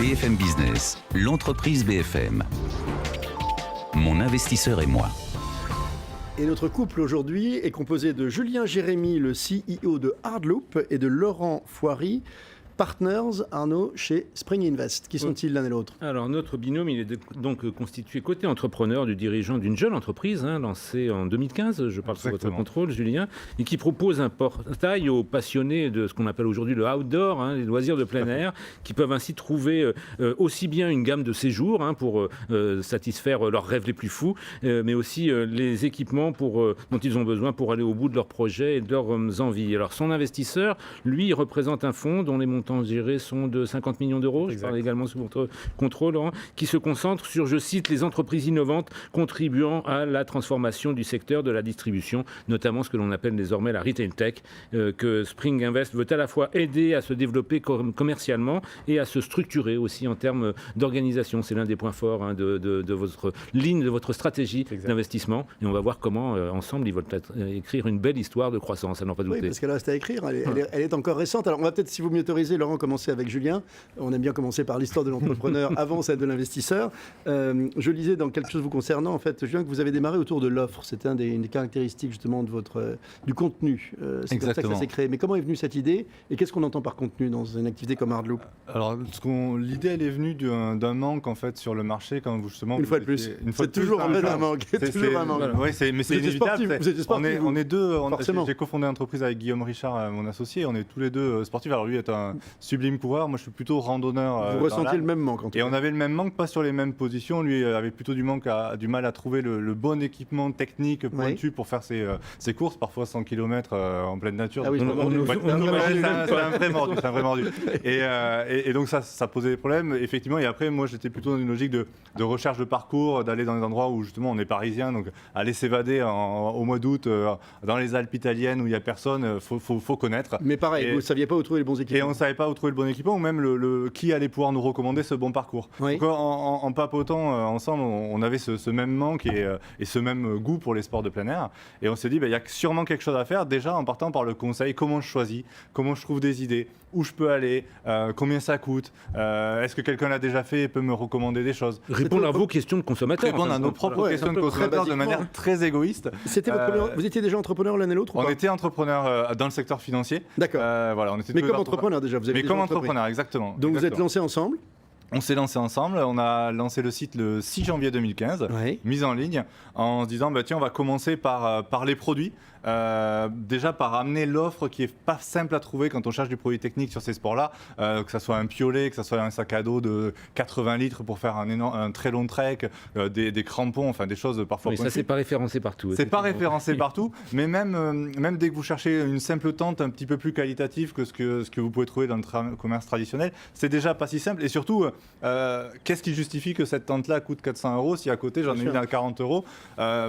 BFM Business, l'entreprise BFM. Mon investisseur et moi. Et notre couple aujourd'hui est composé de Julien Jérémy, le CEO de Hardloop, et de Laurent Foiry, partners, Arnaud, chez Spring Invest. Qui sont-ils l'un et l'autre ? Alors, notre binôme, il est donc constitué côté entrepreneur du dirigeant d'une jeune entreprise, lancée en 2015, je parle sous votre contrôle, Julien, et qui propose un portail aux passionnés de ce qu'on appelle aujourd'hui le outdoor, les loisirs de plein air, qui peuvent ainsi trouver aussi bien une gamme de séjours pour satisfaire leurs rêves les plus fous, mais aussi les équipements dont ils ont besoin pour aller au bout de leurs projets et de leurs envies. Alors, son investisseur, lui, il représente un fonds dont les montants gérés sont de 50 millions d'euros, je parle également sous votre contrôle, Laurent, qui se concentre sur, je cite, les entreprises innovantes contribuant à la transformation du secteur de la distribution, notamment ce que l'on appelle désormais la retail tech, que Spring Invest veut à la fois aider à se développer commercialement et à se structurer aussi en termes d'organisation. C'est l'un des points forts de votre ligne, de votre stratégie d'investissement. Et on va voir comment, ensemble, ils veulent écrire une belle histoire de croissance, à n'en pas douter. Oui, parce qu'elle reste à écrire, elle est encore récente. Alors, on va peut-être, si vous m'y autorisez, Laurent, commencer avec Julien. On aime bien commencer par l'histoire de l'entrepreneur avant celle de l'investisseur. Je lisais dans quelque chose vous concernant, en fait, Julien, que vous avez démarré autour de l'offre. C'était une des caractéristiques, justement, de du contenu. C'est comme ça que ça s'est créé. Mais comment est venue cette idée et qu'est-ce qu'on entend par contenu dans une activité comme Hardloop ? Alors, l'idée, elle est venue d'un manque, en fait, sur le marché, quand justement... Une fois de plus. C'est toujours en fait un manque. C'est toujours un manque. Oui, mais c'est inévitable. Vous étiez sportif, on est deux. J'ai cofondé l'entreprise avec Guillaume Richard, mon associé. On est tous les deux sportifs. Alors, lui est un sublime coureur. Moi, je suis plutôt randonneur. Vous ressentiez le même manque, en tout cas. Et on avait le même manque, pas sur les mêmes positions. Lui avait plutôt du mal à trouver le bon équipement technique pointu pour faire ses courses, parfois 100 km en pleine nature. Ah oui, c'est un vrai mordu. Et donc ça posait des problèmes, effectivement. Et après, moi, j'étais plutôt dans une logique de recherche de parcours, d'aller dans des endroits où justement on est parisien, donc aller s'évader au mois d'août dans les Alpes italiennes où il n'y a personne, faut connaître. Mais pareil, vous ne saviez pas où trouver les bons équipements. Et on ne savait pas où trouver le bon équipement, ou même qui allait pouvoir nous recommander ce bon parcours. Oui. Donc en papotant ensemble, on avait ce même manque et ce même goût pour les sports de plein air. Et on s'est dit, il y a sûrement quelque chose à faire, déjà en partant par le conseil, comment je choisis, comment je trouve des idées, où je peux aller, combien ça coûte, est-ce que quelqu'un l'a déjà fait et peut me recommander des choses. Répondre à vos questions de consommateurs. Répondre à nos propres questions de consommateurs de manière très égoïste. C'était vous étiez déjà entrepreneur l'un et l'autre ? On était entrepreneur dans le secteur financier. D'accord. Voilà, mais comme entrepreneur déjà, vous avez Mais comme entrepreneur, exactement. Donc vous êtes lancés ensemble ? On s'est lancé ensemble, on a lancé le site le 6 janvier 2015, mise en ligne, en se disant tiens, on va commencer par les produits. Déjà par amener l'offre qui est pas simple à trouver quand on cherche du produit technique sur ces sports-là, que ça soit un piolet, que ça soit un sac à dos de 80 litres pour faire un très long trek, des crampons, enfin des choses parfois. Mais ça c'est pas référencé partout. C'est pas référencé partout, mais même dès que vous cherchez une simple tente un petit peu plus qualitative que ce que vous pouvez trouver dans le commerce traditionnel, c'est déjà pas si simple. Et surtout, qu'est-ce qui justifie que cette tente-là coûte 400 € si à côté j'en ai une à 40 €?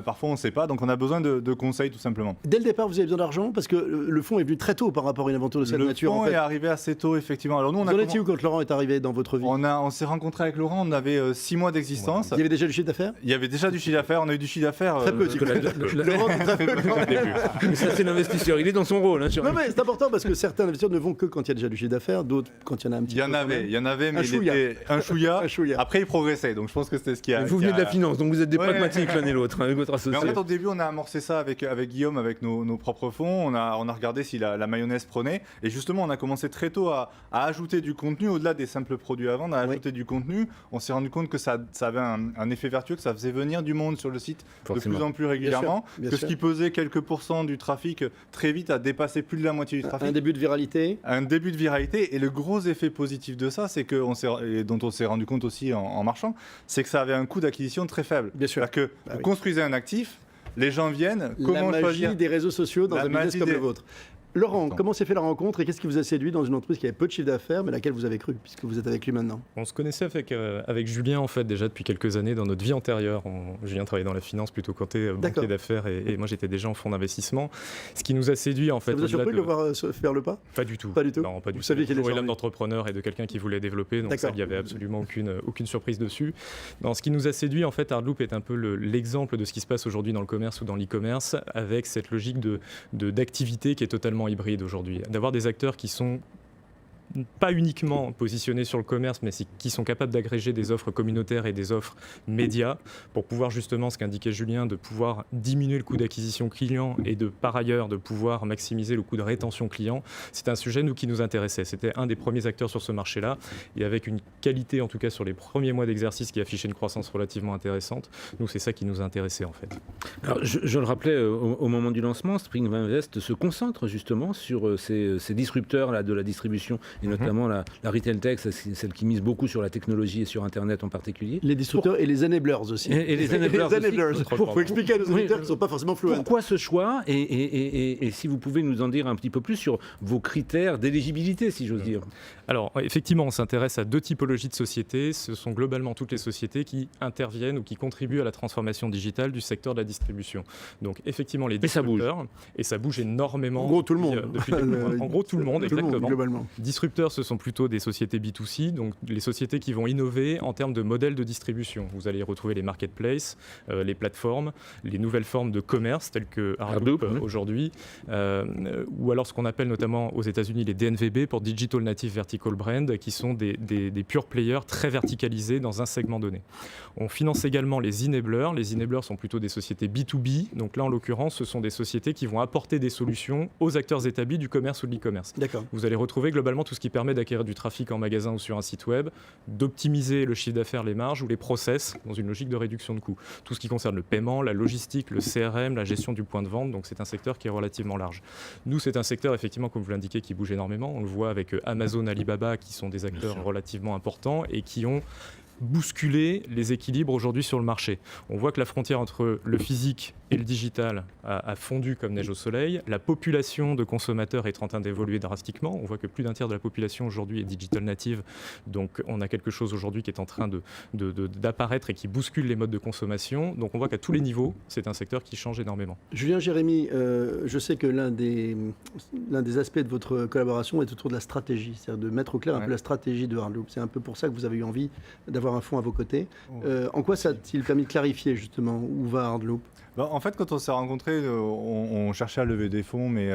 Parfois on ne sait pas, donc on a besoin de conseils tout simplement. Dès le départ, vous avez besoin d'argent parce que le fonds est venu très tôt par rapport à une aventure de cette nature. Le fonds est arrivé assez tôt, effectivement. Alors nous, vous en étiez où quand Laurent est arrivé dans votre vie ? On s'est rencontrés avec Laurent, on avait 6 mois d'existence. Il y avait déjà du chiffre d'affaires ? Il y avait déjà du chiffre d'affaires, on a eu du chiffre d'affaires. Très peu, Laurent, très peu. Ça, c'est l'investisseur, il est dans son rôle. Non, mais c'est important parce que certains investisseurs ne vont que quand il y a déjà du chiffre d'affaires, d'autres quand il y en a un petit peu. Il y en avait, mais il était un chouïa. Après, il progressait, donc je pense que c'était ce qui a. Vous venez de la finance, donc vous êtes des pragmatiques l'un et l'autre, avec votre associé. Mais en fait, au début, on a amorcé ça avec Guillaume, avec nos propres fonds. On a regardé si la mayonnaise prenait. Et justement, on a commencé très tôt à ajouter du contenu, au-delà des simples produits à vendre, à ajouter du contenu. On s'est rendu compte que ça avait un effet vertueux, que ça faisait venir du monde sur le site de plus en plus régulièrement. Bien sûr. Ce qui pesait quelques pourcents du trafic, très vite a dépassé plus de la moitié du trafic. Un début de viralité. Un début de viralité. Et le gros effet positif de ça, c'est et dont on s'est rendu compte aussi en marchant, c'est que ça avait un coût d'acquisition très faible. Bien sûr. C'est-à-dire que vous construisez un actif, les gens viennent, comment choisir ? La magie des réseaux sociaux dans un business comme le vôtre. Laurent, comment s'est fait la rencontre et qu'est-ce qui vous a séduit dans une entreprise qui avait peu de chiffre d'affaires mais laquelle vous avez cru puisque vous êtes avec lui maintenant ? On se connaissait avec Julien en fait déjà depuis quelques années dans notre vie antérieure. Julien travaillait dans la finance plutôt côté banquier d'affaires et moi j'étais déjà en fonds d'investissement. Ce qui nous a séduit en fait. Ça vous a surpris de le voir faire le pas ? Pas du tout. Pas du tout. Non, pas du tout. Vous saviez qu'il était l'âme d'entrepreneur et de quelqu'un qui voulait développer, donc ça il n'y avait absolument aucune surprise dessus. Non, ce qui nous a séduit en fait, Hardloop est un peu l'exemple de ce qui se passe aujourd'hui dans le commerce ou dans l'e-commerce avec cette logique d'activité qui est totalement hybride aujourd'hui. D'avoir des acteurs qui sont pas uniquement positionnés sur le commerce, mais qui sont capables d'agréger des offres communautaires et des offres médias pour pouvoir justement, ce qu'indiquait Julien, de pouvoir diminuer le coût d'acquisition client et par ailleurs de pouvoir maximiser le coût de rétention client. C'est un sujet qui nous intéressait. C'était un des premiers acteurs sur ce marché-là et avec une qualité, en tout cas sur les premiers mois d'exercice, qui affichait une croissance relativement intéressante. Nous, c'est ça qui nous a intéressés en fait. Alors, je le rappelais au moment du lancement, Spring Invest se concentre justement sur ces disrupteurs là, de la distribution et notamment la retail tech, celle qui mise beaucoup sur la technologie et sur Internet en particulier. Les disrupteurs et les enablers aussi. Et les enablers aussi. Pour expliquer à nos auditeurs qui ne sont pas forcément fluents. Pourquoi ce choix et si vous pouvez nous en dire un petit peu plus sur vos critères d'éligibilité, si j'ose dire. Alors, effectivement, on s'intéresse à 2 typologies de sociétés. Ce sont globalement toutes les sociétés qui interviennent ou qui contribuent à la transformation digitale du secteur de la distribution. Donc, effectivement, les disrupteurs. Et ça bouge énormément. En gros, tout le monde. En gros, tout le monde, exactement. Globalement. Disrupteurs, ce sont plutôt des sociétés B2C, donc les sociétés qui vont innover en termes de modèles de distribution. Vous allez retrouver les marketplaces, les plateformes, les nouvelles formes de commerce telles que Hardloop aujourd'hui, ou alors ce qu'on appelle notamment aux États-Unis les DNVB pour Digital Native Vertical Brand, qui sont des pure players très verticalisés dans un segment donné. On finance également les enablers. Les enablers sont plutôt des sociétés B2B, donc là en l'occurrence ce sont des sociétés qui vont apporter des solutions aux acteurs établis du commerce ou de l'e-commerce. D'accord. Vous allez retrouver globalement tout ce qui permet d'acquérir du trafic en magasin ou sur un site web, d'optimiser le chiffre d'affaires, les marges ou les process dans une logique de réduction de coûts. Tout ce qui concerne le paiement, la logistique, le CRM, la gestion du point de vente, donc c'est un secteur qui est relativement large. Nous, c'est un secteur effectivement, comme vous l'indiquez, qui bouge énormément. On le voit avec Amazon, Alibaba, qui sont des acteurs relativement importants et qui ont bousculer les équilibres aujourd'hui sur le marché. On voit que la frontière entre le physique et le digital a fondu comme neige au soleil. La population de consommateurs est en train d'évoluer drastiquement. On voit que plus d'un tiers de la population aujourd'hui est digital native. Donc on a quelque chose aujourd'hui qui est en train d'apparaître et qui bouscule les modes de consommation. Donc on voit qu'à tous les niveaux, c'est un secteur qui change énormément. Julien, Jérémy, je sais que l'un des aspects de votre collaboration est autour de la stratégie, c'est-à-dire de mettre au clair un peu la stratégie de Hardloop. C'est un peu pour ça que vous avez eu envie d'avoir un fonds à vos côtés. En quoi ça a-t-il permis de clarifier justement où va Hardloop ? En fait, quand on s'est rencontrés, on cherchait à lever des fonds, mais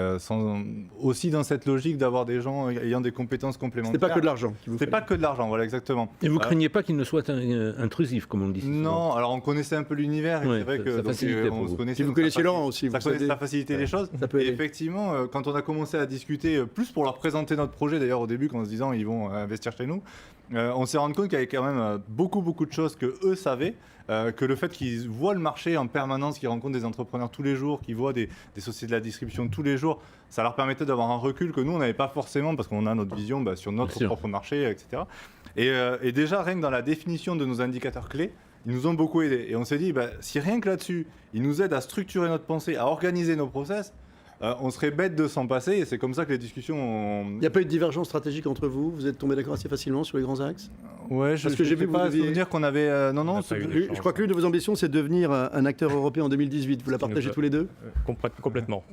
aussi dans cette logique d'avoir des gens ayant des compétences complémentaires. C'était pas que de l'argent. C'était pas que de l'argent, voilà, exactement. Et vous craignez pas qu'il ne soit intrusif, comme on le dit souvent. Non, alors on connaissait un peu l'univers, et c'est vrai que on se connaissait. Si vous connaissiez Laurent aussi, ça facilitait les choses. Et effectivement, quand on a commencé à discuter, plus pour leur présenter notre projet, d'ailleurs au début, en se disant ils vont investir chez nous, on s'est rendu compte qu'il y avait quand même beaucoup de choses que eux savaient. Que le fait qu'ils voient le marché en permanence, qu'ils rencontrent des entrepreneurs tous les jours, qu'ils voient des sociétés de la distribution tous les jours, ça leur permettait d'avoir un recul que nous, on n'avait pas forcément parce qu'on a notre vision sur notre propre marché, etc. Et déjà, rien que dans la définition de nos indicateurs clés, ils nous ont beaucoup aidés. Et on s'est dit, si rien que là-dessus, ils nous aident à structurer notre pensée, à organiser nos process, on serait bête de s'en passer, et c'est comme ça que les discussions Il n'y a pas eu de divergence stratégique entre vous ? Vous êtes tombés d'accord assez facilement sur les grands axes ? Ouais, parce que j'ai vu pas souvenir qu'on avait... je crois que l'une de vos ambitions, c'est de devenir un acteur européen en 2018. Vous la partagez tous les deux ? Complètement.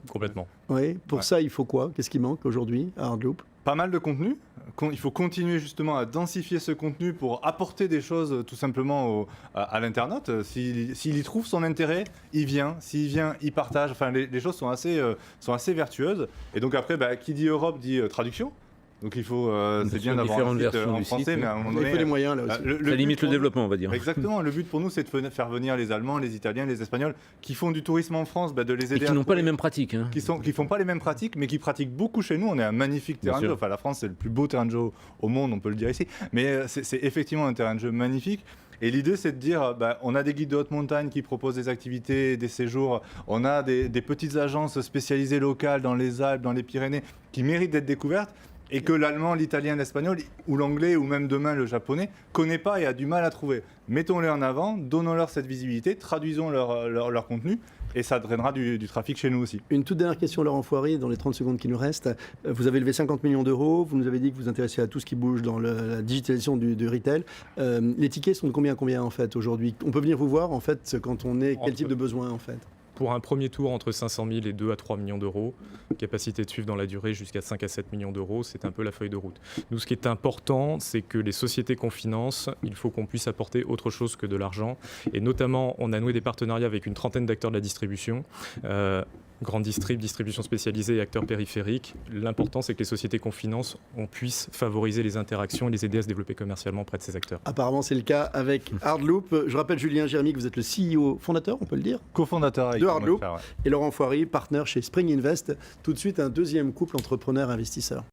Oui, pour ça, il faut quoi ? Qu'est-ce qui manque aujourd'hui à Hardloop ? Pas mal de contenu. Il faut continuer justement à densifier ce contenu pour apporter des choses tout simplement à l'internaute. S'il y trouve son intérêt, il vient. S'il vient, il partage. Enfin, les choses sont assez vertueuses. Et donc après, qui dit Europe dit traduction. Donc il faut, c'est bien d'avoir un site en français, mais à un moment donné, il faut les moyens là aussi. Ça limite le développement, on va dire. Exactement. Le but pour nous, c'est de faire venir les Allemands, les Italiens, les Espagnols, qui font du tourisme en France, de les aider. Et qui n'ont pas les mêmes pratiques. Qui font pas les mêmes pratiques, mais qui pratiquent beaucoup chez nous. On est un magnifique terrain de jeu. Enfin, la France, c'est le plus beau terrain de jeu au monde, on peut le dire ici. Mais c'est effectivement un terrain de jeu magnifique. Et l'idée, c'est de dire, on a des guides de haute montagne qui proposent des activités, des séjours. On a des petites agences spécialisées locales dans les Alpes, dans les Pyrénées, qui méritent d'être découvertes. Et que l'allemand, l'italien, l'espagnol, ou l'anglais, ou même demain le japonais, connaît pas et a du mal à trouver. Mettons-les en avant, donnons-leur cette visibilité, traduisons leur contenu, et ça drainera du trafic chez nous aussi. Une toute dernière question, Laurent Foiry, dans les 30 secondes qui nous restent. Vous avez levé 50 millions d'euros, vous nous avez dit que vous vous intéressiez à tout ce qui bouge dans la digitalisation du retail. Les tickets sont de combien en fait aujourd'hui ? On peut venir vous voir en fait quand on est quel type de besoin en fait ? Pour un premier tour, entre 500 000 et 2 à 3 millions d'euros. Capacité de suivre dans la durée jusqu'à 5 à 7 millions d'euros, c'est un peu la feuille de route. Nous, ce qui est important, c'est que les sociétés qu'on finance, il faut qu'on puisse apporter autre chose que de l'argent. Et notamment, on a noué des partenariats avec une trentaine d'acteurs de la distribution. grande distribution spécialisée et acteurs périphériques. L'important, c'est que les sociétés qu'on finance, on puisse favoriser les interactions et les aider à se développer commercialement auprès de ces acteurs. Apparemment, c'est le cas avec Hardloop. Je rappelle, Julien Germy, que vous êtes le CEO fondateur, on peut le dire, cofondateur de Hardloop, et Laurent Foiry, partenaire chez Spring Invest. Tout de suite, un deuxième couple entrepreneur-investisseur.